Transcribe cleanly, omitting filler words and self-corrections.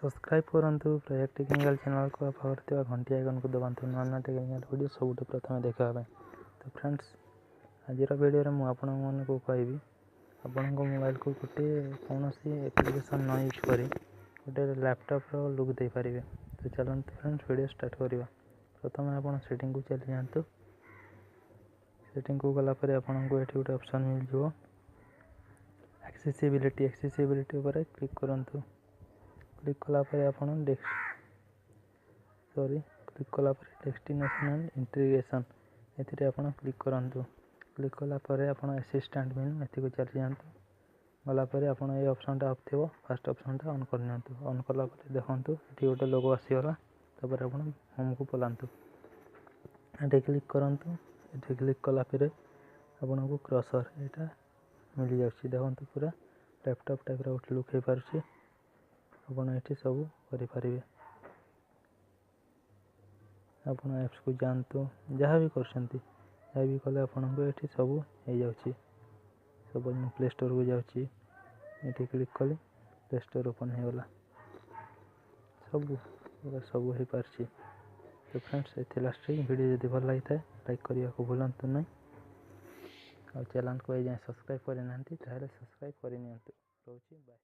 Subscribe करंतु Prayag technical channel को offer घंटी आइकन को दबातु नुआ नुआ टेक्निकल वीडियो सब प्रथम देखापी। तो फ्रेंड्स आज वीडियो में आपण को कहबी आपण मोबाइल को गोटे कौन सी एप्लिकेशन न यूज कर गोटे लैपटॉप लुक दे पारे। तो चलते फ्रेंड्स वीडियो स्टार्ट करवा। प्रथम आप सेटिंग को चली जातु। सेटिंग को गलापर आपन को ये गोटे ऑप्शन मिल जाव एक्सेसिबिलिटी पर क्लिक करंतु। क्लिक कलापर आपन क्लिक कलापर डेस्टिनेशन एंड इंटीग्रेशन एथिरे आपन क्लिक करंतु। क्लिक कलापर आपन असिस्टेंट मेनू एथि को चली जातु। गलापर आपन ये ऑप्शन टा ऑफ थिबो फर्स्ट ऑप्शन टा ऑन करनियंतु। ऑन कला पर देखंतु एथि गोटे लोगो आसीगला। तपर आपन होम को पलांतु। एटे क्लिक करंतु। एटे क्लिक कलापर आपन को क्रसर एटा मिल जाउछि। देखंतु पूरा लैपटॉप टाइप रो लुक हे पारछि। आपन एठी सब करि पारिबे। आपन ऐप्स को जानतु जहाँ भी करछंती जहाँ भी कले आपन को एठी सब हे जाउछि। सब प्ले स्टोर को जाउछि। एठी क्लिक कले प्ले स्टोर ओपन हे गला। सब हे पारछि। तो फ्रेंड्स एथि लास्ट वीडियो यदि भल लागि थाए लाइक करिया को भूलंतु नहीं। और चैनल को ए जाय सब्सक्राइब करि नांती ताले सब्सक्राइब करि नियंतु। रहउछि बाय।